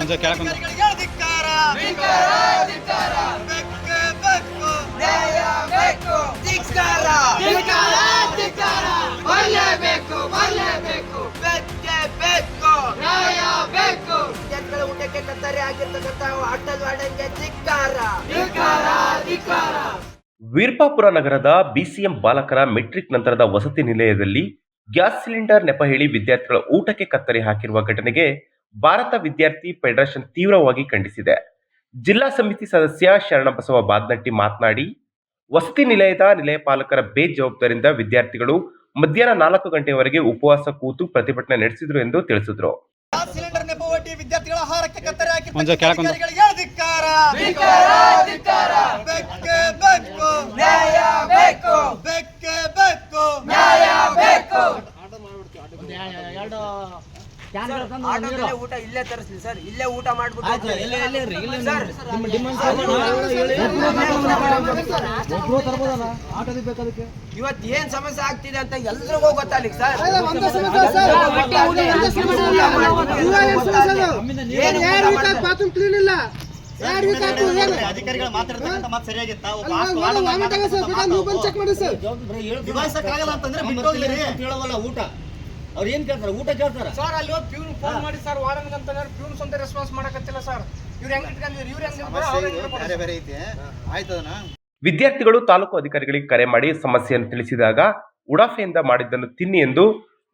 ಒಂದು ಕೆಳಕೊಂಡ ಊಟಕ್ಕೆ ಕತ್ತರಿ ಆಗಿರ್ತಕ್ಕಂಥ ಹೋಟೆಲ್ ವಾರ್ಡನ್ಗೆ ಧಿಕ್ಕಾರ. ವೀರಪಾಪುರ ನಗರದ ಬಿಸಿಎಂ ಬಾಲಕರ ಮೆಟ್ರಿಕ್ ನಂತರದ ವಸತಿ ನಿಲಯದಲ್ಲಿ ಗ್ಯಾಸ್ ಸಿಲಿಂಡರ್ ನೆಪ ಹೇಳಿ ವಿದ್ಯಾರ್ಥಿಗಳ ಊಟಕ್ಕೆ ಕತ್ತರಿ ಹಾಕಿರುವ ಘಟನೆಗೆ ಭಾರತ ವಿದ್ಯಾರ್ಥಿ ಫೆಡರೇಷನ್ ತೀವ್ರವಾಗಿ ಖಂಡಿಸಿದೆ. ಜಿಲ್ಲಾ ಸಮಿತಿ ಸದಸ್ಯ ಶರಣಬಸವ ಬಾದ್ನಟ್ಟಿ ಮಾತನಾಡಿ, ವಸತಿ ನಿಲಯದ ನಿಲಯಪಾಲಕರ ಬೇಜವಾಬ್ದಾರಿಯಿಂದ ವಿದ್ಯಾರ್ಥಿಗಳು ಮಧ್ಯಾಹ್ನ 4 ಗಂಟೆಯವರೆಗೆ ಉಪವಾಸ ಕೂತು ಪ್ರತಿಭಟನೆ ನಡೆಸಿದ್ರು ಎಂದು ತಿಳಿಸಿದ್ರು. ಸಿಲಿಂಡರ್ ನೆಪ ಒಡ್ಡಿ ವಿದ್ಯಾರ್ಥಿಗಳ ಆಹಾರಕ್ಕೆ ಕತ್ತರಿ ಒಂದು ಕೆಳಕೊಂಡ ಹಾಕಿಗಳಿಗೆ ಧಿಕ್ಕಾರ. ಬೆಕ್ಕೆ ಬೇಕು ನ್ಯಾಯ ಬೇಕು, ಬೆಕ್ಕೆ ಬೇಕು ನ್ಯಾಯ ಬೇಕು. ಊಟ ಇಲ್ಲೇ ತರಿಸ್ಲಿ ಸರ್, ಇಲ್ಲೇ ಊಟ ಮಾಡ್ಬಿಟ್ಟು ಇವತ್ತು ಏನ್ ಸಮಸ್ಯೆ ಆಗ್ತಿದೆ ಅಂತ ಎಲ್ರಿಗೂ ಗೊತ್ತಾಗ್ಲಿ ಸರ್. ಅಧಿಕಾರಿಗಳು ಮಾತಾಡ್ತಕ್ಕಂಥ ಮಾತು ಸರಿಯಾಗಿತ್ತ ಊಟ ಅವ್ರು ಏನ್ ಕೇಳ್ತಾರೆ? ಊಟ ಕೇಳ್ತಾರೆ ಸರ್. ಅಲ್ಲಿ ಪ್ಯೂನ್ ಫೋನ್ ಮಾಡಿ ಸರ್, ವಾರ್ಡನ್ ಅಂತ ಪ್ಯೂನ್ ಸ್ವಂತ ರೆಸ್ಪಾನ್ಸ್ ಮಾಡಕತ್ತಿಲ್ಲ ಸರ್. ಇವ್ರು ಹೆಂಗ್ ಇಟ್ಕೊಂಡಿದ್ರು, ಇವ್ರು ಹೆಂಗ್ ಬೇರೆ ಐತೆ ಆಯ್ತದನ. ವಿದ್ಯಾರ್ಥಿಗಳು ತಾಲೂಕು ಅಧಿಕಾರಿಗಳಿಗೆ ಕರೆ ಮಾಡಿ ಸಮಸ್ಯೆಯನ್ನು ತಿಳಿಸಿದಾಗ ಉಡಾಫೆಯಿಂದ ಮಾಡಿದ್ದನ್ನು ತಿನ್ನಿ ಎಂದು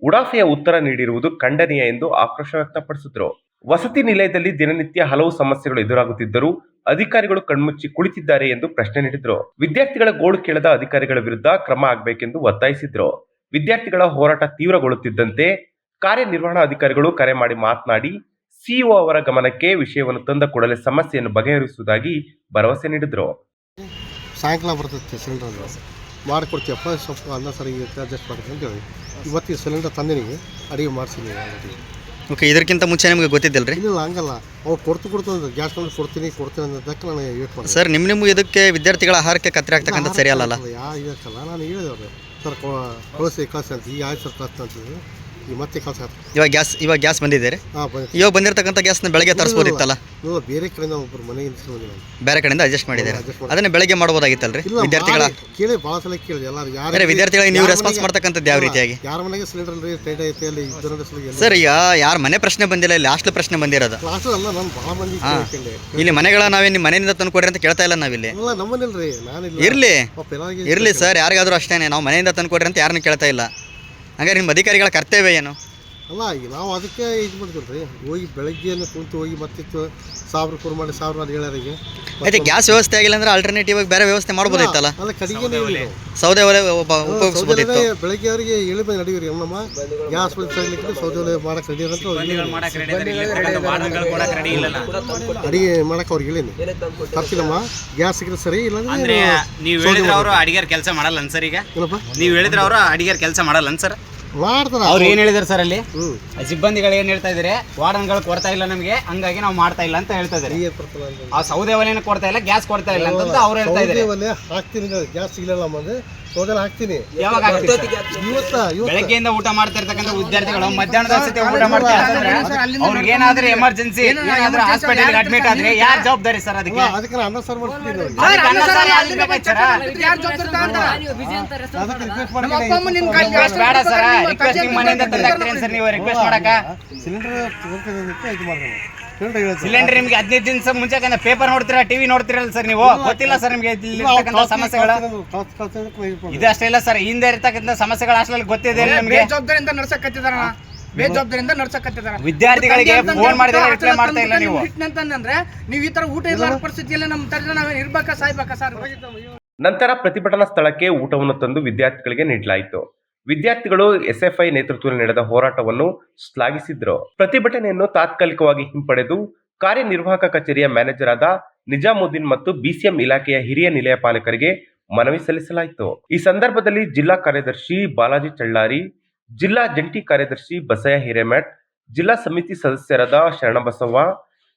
ಉಡಾಫೆಯ ಉತ್ತರ ನೀಡಿರುವುದು ಖಂಡನೀಯ ಎಂದು ಆಕ್ರೋಶ ವ್ಯಕ್ತಪಡಿಸಿದ್ರು. ವಸತಿ ನಿಲಯದಲ್ಲಿ ದಿನನಿತ್ಯ ಹಲವು ಸಮಸ್ಯೆಗಳು ಎದುರಾಗುತ್ತಿದ್ದರೂ ಅಧಿಕಾರಿಗಳು ಕಣ್ಮುಚ್ಚಿ ಕುಳಿತಿದ್ದಾರೆ ಎಂದು ಪ್ರಶ್ನೆ ನೀಡಿದ್ರು. ವಿದ್ಯಾರ್ಥಿಗಳ ಗೋಳು ಕೇಳದ ಅಧಿಕಾರಿಗಳ ವಿರುದ್ಧ ಕ್ರಮ ಆಗಬೇಕೆಂದು ಒತ್ತಾಯಿಸಿದ್ರು. ವಿದ್ಯಾರ್ಥಿಗಳ ಹೋರಾಟ ತೀವ್ರಗೊಳ್ಳುತ್ತಿದ್ದಂತೆ ಕಾರ್ಯನಿರ್ವಹಣಾ ಅಧಿಕಾರಿಗಳು ಕರೆ ಮಾಡಿ ಮಾತನಾಡಿ ಸಿಇಒ ಅವರ ಗಮನಕ್ಕೆ ವಿಷಯವನ್ನು ತಂದ ಕೂಡಲೇ ಸಮಸ್ಯೆಯನ್ನು ಬಗೆಹರಿಸುವುದಾಗಿ ಭರವಸೆ ನೀಡಿದ್ರು. ಸಾಯಂಕಾಲ ಬರ್ತೈತೆ ಸಿಲಿಂಡರ್ ಮಾಡಿಕೊಡ್ತೀಯಪ್ಪ, ಸ್ವಲ್ಪ ಅನ್ನ ಸರಿ ಅಡ್ಜಸ್ಟ್ ಮಾಡ್ತೀನಿ ಅಂತ ಹೇಳಿ ಇವತ್ತು ಈ ಸಿಲಿಂಡರ್ ತಂದಿನಿಗೆ ಅಡುಗೆ ಮಾಡಿಸಿದ್ವಿ ಆಲ್ರೆಡಿ. ಓಕೆ, ಇದಕ್ಕಿಂತ ಮುಂಚೆ ನಿಮಗೆ ಗೊತ್ತಿದ್ದಿಲ್ಲ ರೀ? ಇಲ್ಲ, ಹಂಗಲ್ಲ. ಅವ್ರು ಕೊಡ್ತು ಗ್ಯಾಸ್ ತಂದು ಕೊಡ್ತೀನಿ ಅನ್ನೋದಕ್ಕೆ ನಾನು ವೇಟ್ ಮಾಡಿ ಸರ್, ನಿಮ್ಮ ಇದಕ್ಕೆ ವಿದ್ಯಾರ್ಥಿಗಳ ಆಹಾರಕ್ಕೆ ಕತ್ತರಿ ಆಗ್ತಕ್ಕಂಥ ಸರಿ ಅಲ್ಲ. ಇದಕ್ಕಲ್ಲ, ನಾನು ಹೇಳಿದೆ ಅವ್ರು ಸರ್ ಕಳಿಸಿ ಅಂತ. ಈಗ ಆಯ್ತು ಸರ್ ಕಳಿಸ್ತಾ ಅಂತಿದ್ರು, ಈಗ ಮತ್ತೆ ಕಳ್ಸ. ಇವಾಗ ಗ್ಯಾಸ್ ಬಂದಿದೆ ರೀ? ಹಾಂ, ಬಂದಿದೆ. ಇವಾಗ ಬಂದಿರತಕ್ಕಂಥ ಗ್ಯಾಸ್ನ ಬೆಳಗ್ಗೆ ತರಿಸ್ಬೋದಿತ್ತಲ್ಲ? ಬೇರೆ ಕಡೆಯಿಂದ ಒಬ್ಬರು ಮನೆಗೆ ಬೇರೆ ಕಡೆಯಿಂದ ಅಡ್ಜಸ್ಟ್ ಮಾಡಿದ್ದಾರೆ. ಅದನ್ನೇ ಬೆಳಗ್ಗೆ ಮಾಡ್ಬೋದಾಗಿತ್ತಲ್ರಿ ವಿದ್ಯಾರ್ಥಿಗಳ? ಕೇಳಿ ಭಾಳ ಸಲ ಕೇಳಿದೆ ಎಲ್ಲರೂ. ಯಾರು ವಿದ್ಯಾರ್ಥಿಗಳಿಗೆ ನೀವು ರೆಸ್ಪಾನ್ಸ್ ಮಾಡ್ತಕ್ಕಂಥದ್ದು ಯಾವ ರೀತಿಯಾಗಿ? ಯಾರ ಮನೆಗೆ ಸಿಲಿಂಡರ್ ಟೈಟ್ ಐತೆ ಅಲ್ಲಿ ಸರ್? ಈಗ ಯಾರ ಮನೆ ಪ್ರಶ್ನೆ ಬಂದಿಲ್ಲ, ಇಲ್ಲಿ ಹಾಸ್ಟೆಲ್ ಪ್ರಶ್ನೆ ಬಂದಿರೋದು. ಹಾಸ್ಟೆಲ್ ಅಲ್ಲ, ನಾನು ಭಾಳ ಮಂದಿ ಕೇಳ್ಕೊಂಡೆ. ಇಲ್ಲಿ ಮನೆಗಳ ನಾವೇ ನಿಮ್ಮ ಮನೆಯಿಂದ ತಂದು ಕೊಡ್ರಿ ಅಂತ ಕೇಳ್ತಾ ಇಲ್ಲ ನಾವಿಲ್ಲಿ. ಇಲ್ಲ, ನಮ್ಮನಿಲ್ರಿ, ನಾನಿಲ್ಲ. ಇರ್ಲಿ ಸರ್, ಯಾರಿಗಾದ್ರೂ ಅಷ್ಟೇನೆ. ನಾವು ಮನೆಯಿಂದ ತಂದು ಕೊಡ್ರಿ ಅಂತ ಯಾರನ್ನೂ ಕೇಳ್ತಾ ಇಲ್ಲ. ಹಾಗಾದ್ರೆ ನಿಮ್ಮ ಅಧಿಕಾರಿಗಳ ಕರ್ತವ್ಯ ಏನು? ಅಲ್ಲ, ಈಗ ನಾವು ಅದಕ್ಕೆ ಇದು ಮಾಡ್ತೀವಿ ರೀ. ಹೋಗಿ ಬೆಳಗ್ಗೆಯನ್ನು ಕುಂತು ಹೋಗಿ ಮತ್ತೆ ಸಾವಿರ ಫೋನ್ ಮಾಡಿ ಸಾವಿರ ಹೇಳ್ಯಾರಿಗೆ. అయితే ಗ್ಯಾಸ್ ವ್ಯವಸ್ಥೆ ಆಗಿಲ್ಲ ಅಂದ್ರೆ ಆಲ್ಟರ್ನೇಟಿವ್ ಆಗಿ ಬೇರೆ ವ್ಯವಸ್ಥೆ ಮಾಡ್ಬೋದಿತ್ತಲ್ಲ? ಅಲ್ಲ, ಕಡೆಗೆ ಸೌದೆ ಒಲೆ ಉಪಯೋಗಿಸ್ಬೋದಿತ್ತು. ಬೆಳಗ್ಗೆ ಅವರಿಗೆ ಹೇಳಿ ಬಂದು ನಡೀರಿ ನಮ್ಮ ಗ್ಯಾಸ್ ತರಲಿಕ್ಕೆ ಸೌದೆ ಒಲೆ ಮಾಡಕ್ಕೆ ರೆಡಿ ಅಂತ ಅಡಿಗೆ ಮಾಡಕ್ಕೆ ಅವ್ರಿಗೆ ಹೇಳೀನಿ. ತರ್ತೀನಮ್ಮ, ಗ್ಯಾಸ್ ಸಿಕ್ಕರೆ ಸರಿ, ಇಲ್ಲ ನೀವು ಹೇಳಿದ್ರೆ ಅವರು ಅಡಿಗೆರ್ ಕೆಲಸ ಮಾಡಲ್ಲ ಸರ್. ಈಗ ನೀವು ಹೇಳಿದ್ರೆ ಅವರು ಅಡಿಗೆರ್ ಕೆಲಸ ಮಾಡಲ್ಲ ಸರ್. ಮಾಡ್ತಾರ. ಅವ್ರು ಏನ್ ಹೇಳಿದಾರೆ ಸರ್ ಅಲ್ಲಿ? ಸಿಬ್ಬಂದಿಗಳು ಏನ್ ಹೇಳ್ತಾ ಇದಾರೆ? ವಾರ್ಡನ್ಗಳು ಕೊಡ್ತಾ ಇಲ್ಲ ನಮಗೆ, ಹಂಗಾಗಿ ನಾವು ಮಾಡ್ತಾ ಇಲ್ಲ ಅಂತ ಹೇಳ್ತಾ ಇದಾರೆ. ಆ ಸೌದೆ ಒಲೆನ ಕೊಡ್ತಾ ಇಲ್ಲ, ಗ್ಯಾಸ್ ಕೊಡ್ತಾ ಇಲ್ಲ ಅಂತ ಅವ್ರು ಹೇಳ್ತಾ ಇದಾರೆ. ಹಾಕ್ತೀನಿ, ಗ್ಯಾಸ್ ಸಿಗಲಿಲ್ಲ ಅಂದ್ರೆ ಸೌದೆ ಹಾಕ್ತೀನಿ. ಯಾವಾಗ ಬೆಳಗ್ಗೆಯಿಂದ ಊಟ ಮಾಡ್ತಾ ಇರ್ತಕ್ಕಂಥ ವಿದ್ಯಾರ್ಥಿಗಳು ಮಧ್ಯಾಹ್ನದ ವಸತಿ ಊಟ ಮಾಡ್ತಾ ಇರ್ತಾರೆ. ಅವ್ರಿಗೆ ಏನಾದ್ರೂ ಎಮರ್ಜೆನ್ಸಿ, ಏನಾದ್ರೂ ಹಾಸ್ಪಿಟಲ್ ಅಡ್ಮಿಟ್ ಆದ್ರೆ ಯಾರು ಜವಾಬ್ದಾರಿ ಸರ್? ಅದಕ್ಕೆ ಅನ್ನ ಸರ್ವ್ ಮಾಡ್ತೀನಿ. ಬೇಡ ಸರ್, ರಿಕ್ವೆಸ್ಟ್ ನಿಮ್ಮ ಮನೆಯಿಂದ ತಂದಾಕ್ತೀರೇನು ಸರ್? ನೀವು ರಿಕ್ವೆಸ್ಟ್ ಮಾಡಕ ಸಿಲಿಂಡರ್ ನಿಮ್ಗೆ 15 ದಿವಸ ಮುಂಚೆ ಪೇಪರ್ ನೋಡ್ತೀರಾ, ಟಿವಿ ನೋಡ್ತಿರಲ್ಲ ಸರ್ ನೀವು? ಗೊತ್ತಿಲ್ಲ ಸರ್ ನಿಮ್ಗೆ ಇಲ್ಲಿರ್ತಕ್ಕಂಥ ಸಮಸ್ಯೆಗಳು? ಇದು ಅಷ್ಟೇ ಇಲ್ಲ ಸರ್, ಹಿಂದೆ ಇರ್ತಕ್ಕಂಥ ಸಮಸ್ಯೆಗಳು ಅಷ್ಟಲ್ಲಿ ಗೊತ್ತಿದೆ ನಿಮ್ಗೆ? ಜವಾಬ್ದಾರಿಯಿಂದ ನಡ್ಸಕತ್ತಿದಾರ, ಬೇಜವಾಬ್ದಾರಿಯಿಂದ ನಡ್ಸಕತ್ತಿದಾರ. ವಿದ್ಯಾರ್ಥಿಗಳಿಗೆ ಫೋನ್ ಮಾಡಿದ್ರೆ ರಿಪ್ಲೈ ಮಾಡ್ತಾ ಇಲ್ಲ ನೀವು. ಅಂತಂದ್ರೆ ನೀವು ಈ ತರ ಊಟ ಇಲ್ಲದ ಪರಿಸ್ಥಿತಿಯಲ್ಲಿ ನಮ್ಮ ತರ ನಾವೇ ಇರ್ಬೇಕಾ ಸಾಯ್ಬೇಕಾ ಸರ್? ನಂತರ ಪ್ರತಿಭಟನಾ ಸ್ಥಳಕ್ಕೆ ಊಟವನ್ನು ತಂದು ವಿದ್ಯಾರ್ಥಿಗಳಿಗೆ ನೀಡಲಾಯಿತು. ವಿದ್ಯಾರ್ಥಿಗಳು ಎಸ್ಎಫ್ಐ ನೇತೃತ್ವದಲ್ಲಿ ನಡೆದ ಹೋರಾಟವನ್ನು ಶ್ಲಾಘಿಸಿದ್ರು. ಪ್ರತಿಭಟನೆಯನ್ನು ತಾತ್ಕಾಲಿಕವಾಗಿ ಹಿಂಪಡೆದು ಕಾರ್ಯನಿರ್ವಾಹಕ ಕಚೇರಿಯ ಮ್ಯಾನೇಜರ್ ಆದ ನಿಜಾಮುದ್ದೀನ್ ಮತ್ತು ಬಿಸಿಎಂ ಇಲಾಖೆಯ ಹಿರಿಯ ನಿಲಯಪಾಲಕರಿಗೆ ಮನವಿ ಸಲ್ಲಿಸಲಾಯಿತು. ಈ ಸಂದರ್ಭದಲ್ಲಿ ಜಿಲ್ಲಾ ಕಾರ್ಯದರ್ಶಿ ಬಾಲಾಜಿ ಚಳ್ಳಾರಿ, ಜಿಲ್ಲಾ ಜಂಟಿ ಕಾರ್ಯದರ್ಶಿ ಬಸಯ್ಯ ಹಿರೇಮಠ್, ಜಿಲ್ಲಾ ಸಮಿತಿ ಸದಸ್ಯರಾದ ಶರಣಬಸವ,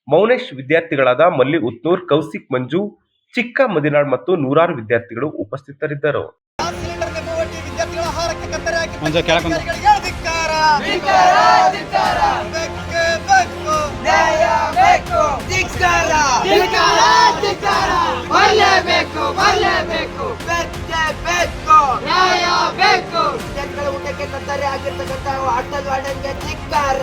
ಮೌನೇಶ್, ವಿದ್ಯಾರ್ಥಿಗಳಾದ ಮಲ್ಲಿ ಉತ್ನೂರ್, ಕೌಸಿಕ್ ಮಂಜು, ಚಿಕ್ಕ ಮದಿನಾಳ್ ಮತ್ತು ನೂರಾರು ವಿದ್ಯಾರ್ಥಿಗಳು ಉಪಸ್ಥಿತರಿದ್ದರು. ಒಂದು ಕೆಳಕೊಂಡ ಧಿಕ್ಕಾರ. ಜವಾಬ್ದಾರಿ ಆಗಿರ್ತಕ್ಕಂಥ ಹಾಸ್ಟೆಲ್ ವಾರ್ಡನ್ಗೆ ಧಿಕ್ಕಾರ.